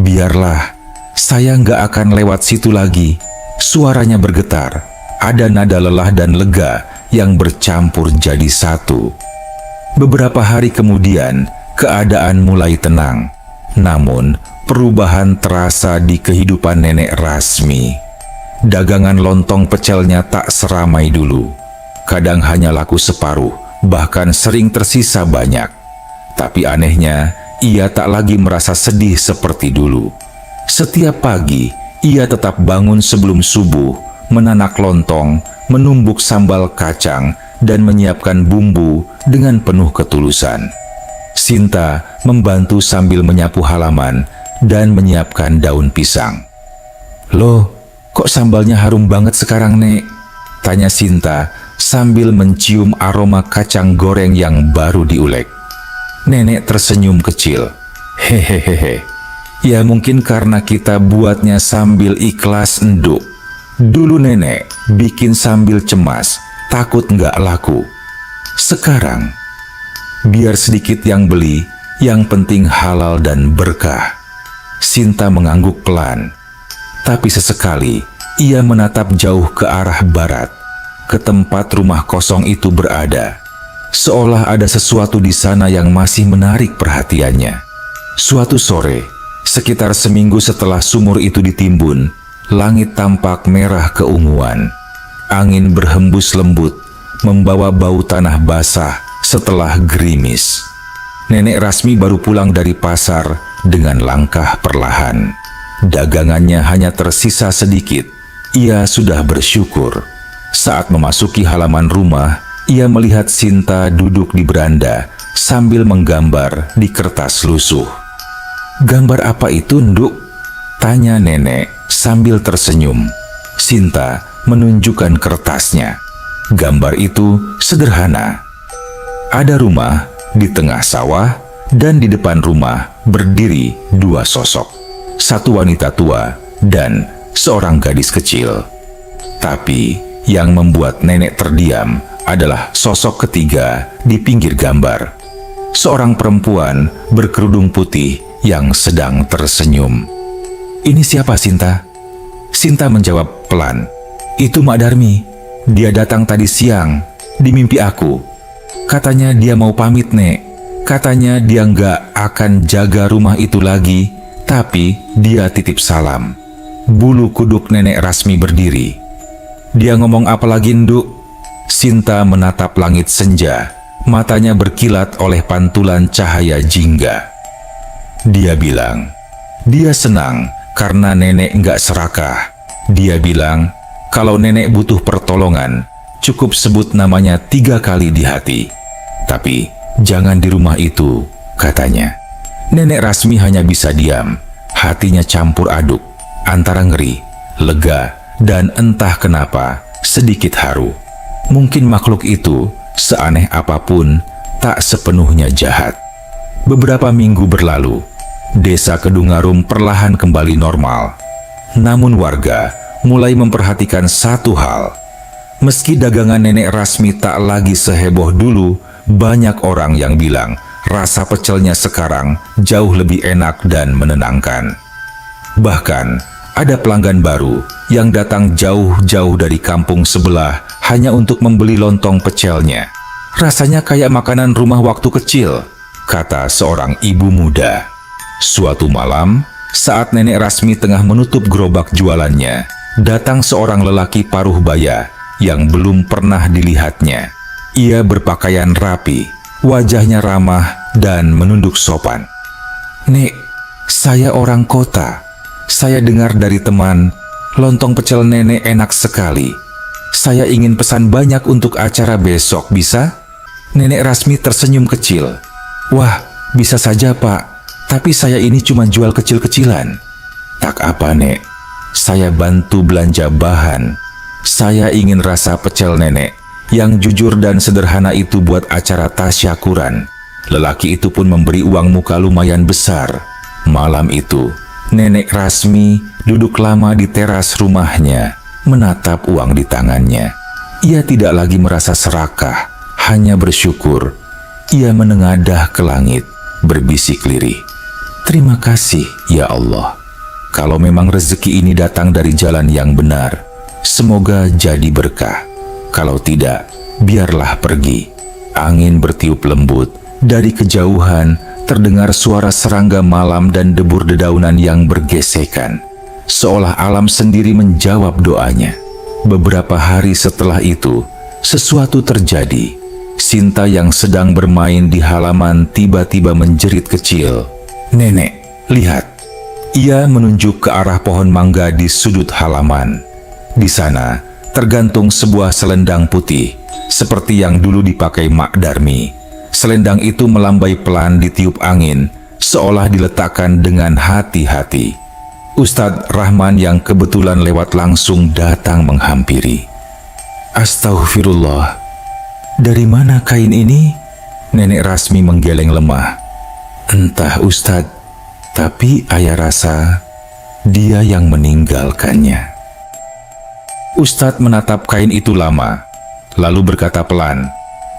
biarlah. Saya nggak akan lewat situ lagi." Suaranya bergetar, ada nada lelah dan lega yang bercampur jadi satu. Beberapa hari kemudian, keadaan mulai tenang. Namun, perubahan terasa di kehidupan Nenek Rasmi. Dagangan lontong pecelnya tak seramai dulu. Kadang hanya laku separuh, bahkan sering tersisa banyak. Tapi anehnya, ia tak lagi merasa sedih seperti dulu. Setiap pagi, ia tetap bangun sebelum subuh, menanak lontong, menumbuk sambal kacang, dan menyiapkan bumbu dengan penuh ketulusan. Sinta membantu sambil menyapu halaman dan menyiapkan daun pisang. "Loh, kok sambalnya harum banget sekarang, Nek?" tanya Sinta sambil mencium aroma kacang goreng yang baru diulek. Nenek tersenyum kecil. "Hehehe, ya mungkin karena kita buatnya sambil ikhlas, Nduk. Dulu Nenek bikin sambil cemas, takut nggak laku. Sekarang, biar sedikit yang beli, yang penting halal dan berkah." Sinta mengangguk pelan. Tapi sesekali, ia menatap jauh ke arah barat, ke tempat rumah kosong itu berada. Seolah ada sesuatu di sana yang masih menarik perhatiannya. Suatu sore, sekitar seminggu setelah sumur itu ditimbun, langit tampak merah keunguan. Angin berhembus lembut, membawa bau tanah basah setelah gerimis. Nenek Rasmi baru pulang dari pasar dengan langkah perlahan. Dagangannya hanya tersisa sedikit. Ia sudah bersyukur. Saat memasuki halaman rumah, ia melihat Sinta duduk di beranda sambil menggambar di kertas lusuh. "Gambar apa itu, Nduk?" tanya nenek sambil tersenyum. Sinta menunjukkan kertasnya. Gambar itu sederhana. Ada rumah di tengah sawah dan di depan rumah berdiri dua sosok. Satu wanita tua dan seorang gadis kecil. Tapi yang membuat nenek terdiam adalah sosok ketiga di pinggir gambar. Seorang perempuan berkerudung putih yang sedang tersenyum. "Ini siapa, Sinta?" Sinta menjawab pelan. "Itu Mak Darmi. Dia datang tadi siang di mimpi aku. Katanya dia mau pamit, Nek. Katanya dia nggak akan jaga rumah itu lagi, tapi dia titip salam." Bulu kuduk Nenek Rasmi berdiri. "Dia ngomong apa lagi, Nduk?" Sinta menatap langit senja, matanya berkilat oleh pantulan cahaya jingga. Dia bilang, dia senang karena nenek nggak serakah. Dia bilang, kalau nenek butuh pertolongan, cukup sebut namanya 3 kali di hati. Tapi jangan di rumah itu, katanya. Nenek Rasmi hanya bisa diam, hatinya campur aduk antara ngeri, lega, dan entah kenapa sedikit haru. Mungkin makhluk itu, seaneh apapun, tak sepenuhnya jahat. Beberapa minggu berlalu, desa Kedungarum perlahan kembali normal. Namun warga mulai memperhatikan satu hal. Meski dagangan Nenek Rasmi tak lagi seheboh dulu, banyak orang yang bilang rasa pecelnya sekarang jauh lebih enak dan menenangkan. Bahkan, ada pelanggan baru yang datang jauh-jauh dari kampung sebelah hanya untuk membeli lontong pecelnya. Rasanya kayak makanan rumah waktu kecil, kata seorang ibu muda. Suatu malam, saat Nenek Rasmi tengah menutup gerobak jualannya, datang seorang lelaki paruh baya yang belum pernah dilihatnya. Ia berpakaian rapi, wajahnya ramah dan menunduk sopan. "Nek, saya orang kota. Saya dengar dari teman, lontong pecel nenek enak sekali. Saya ingin pesan banyak untuk acara besok, bisa?" Nenek Rasmi tersenyum kecil. "Wah, bisa saja Pak, tapi saya ini cuma jual kecil-kecilan." "Tak apa Nek, saya bantu belanja bahan. Saya ingin rasa pecel nenek yang jujur dan sederhana itu buat acara tasyakuran." Lelaki itu pun memberi uang muka lumayan besar. Malam itu, Nenek Rasmi duduk lama di teras rumahnya, menatap uang di tangannya. Ia tidak lagi merasa serakah, hanya bersyukur. Ia menengadah ke langit, berbisik lirih, "Terima kasih, ya Allah. Kalau memang rezeki ini datang dari jalan yang benar, semoga jadi berkah. Kalau tidak, biarlah pergi." Angin bertiup lembut. Dari kejauhan, terdengar suara serangga malam dan debur dedaunan yang bergesekan. Seolah alam sendiri menjawab doanya. Beberapa hari setelah itu, sesuatu terjadi. Sinta yang sedang bermain di halaman tiba-tiba menjerit kecil. "Nenek, lihat." Ia menunjuk ke arah pohon mangga di sudut halaman. Di sana, tergantung sebuah selendang putih, seperti yang dulu dipakai Mak Darmi. Selendang itu melambai pelan ditiup angin, seolah diletakkan dengan hati-hati. Ustadz Rahman yang kebetulan lewat langsung datang menghampiri. "Astaghfirullah, dari mana kain ini?" Nenek Rasmi menggeleng lemah. "Entah Ustadz, tapi ayah rasa dia yang meninggalkannya." Ustadz menatap kain itu lama, lalu berkata pelan,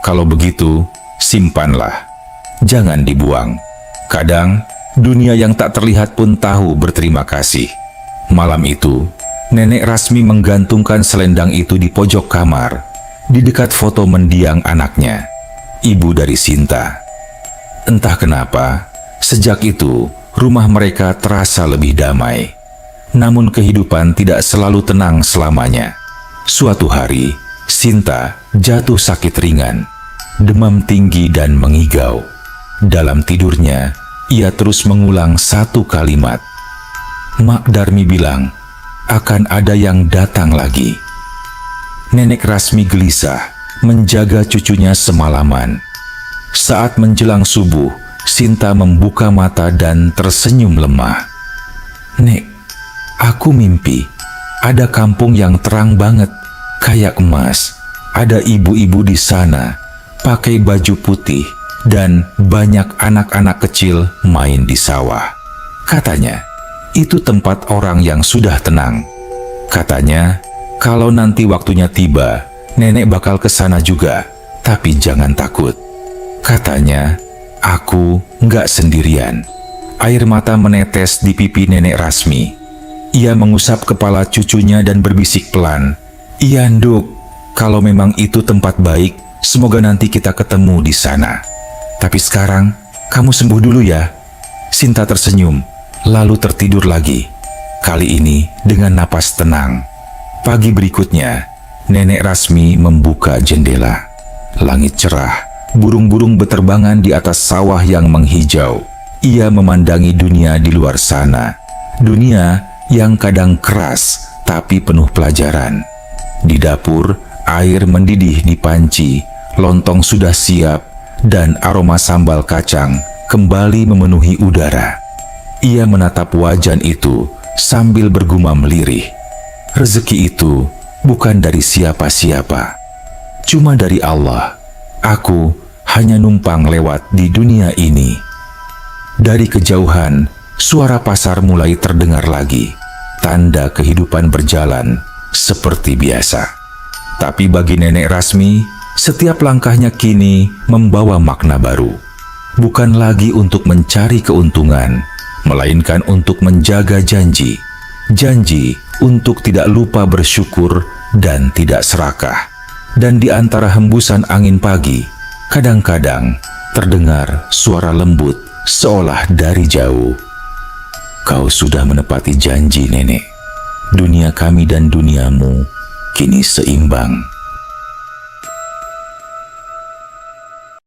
"Kalau begitu, simpanlah, jangan dibuang. Kadang, dunia yang tak terlihat pun tahu berterima kasih." Malam itu, Nenek Rasmi menggantungkan selendang itu di pojok kamar, di dekat foto mendiang anaknya, ibu dari Sinta. Entah kenapa, sejak itu, rumah mereka terasa lebih damai. Namun kehidupan tidak selalu tenang selamanya. Suatu hari, Sinta jatuh sakit ringan, demam tinggi dan mengigau. Dalam tidurnya, ia terus mengulang satu kalimat. Mak Darmi bilang, akan ada yang datang lagi. Nenek Rasmi gelisah, menjaga cucunya semalaman. Saat menjelang subuh, Sinta membuka mata dan tersenyum lemah. "Nek, aku mimpi. Ada kampung yang terang banget, kayak emas. Ada ibu-ibu di sana, pakai baju putih, dan banyak anak-anak kecil main di sawah. Katanya, itu tempat orang yang sudah tenang. Katanya, kalau nanti waktunya tiba, nenek bakal ke sana juga, tapi jangan takut. Katanya, aku nggak sendirian." Air mata menetes di pipi Nenek Rasmi. Ia mengusap kepala cucunya dan berbisik pelan, "Iya, Nduk, kalau memang itu tempat baik, semoga nanti kita ketemu di sana. Tapi sekarang, kamu sembuh dulu ya." Sinta tersenyum, lalu tertidur lagi. Kali ini dengan napas tenang. Pagi berikutnya, Nenek Rasmi membuka jendela. Langit cerah, burung-burung beterbangan di atas sawah yang menghijau. Ia memandangi dunia di luar sana. Dunia yang kadang keras, tapi penuh pelajaran. Di dapur, air mendidih di panci, lontong sudah siap, dan aroma sambal kacang kembali memenuhi udara. Ia menatap wajan itu sambil bergumam lirih. rezeki itu bukan dari siapa-siapa, cuma dari Allah. Aku hanya numpang lewat di dunia ini. Dari kejauhan, suara pasar mulai terdengar lagi, tanda kehidupan berjalan seperti biasa. Tapi bagi Nenek Rasmi, setiap langkahnya kini membawa makna baru. Bukan lagi untuk mencari keuntungan, melainkan untuk menjaga janji. Janji untuk tidak lupa bersyukur dan tidak serakah. Dan di antara hembusan angin pagi, kadang-kadang terdengar suara lembut seolah dari jauh. Kau sudah menepati janji, Nenek. Dunia kami dan duniamu kini seimbang.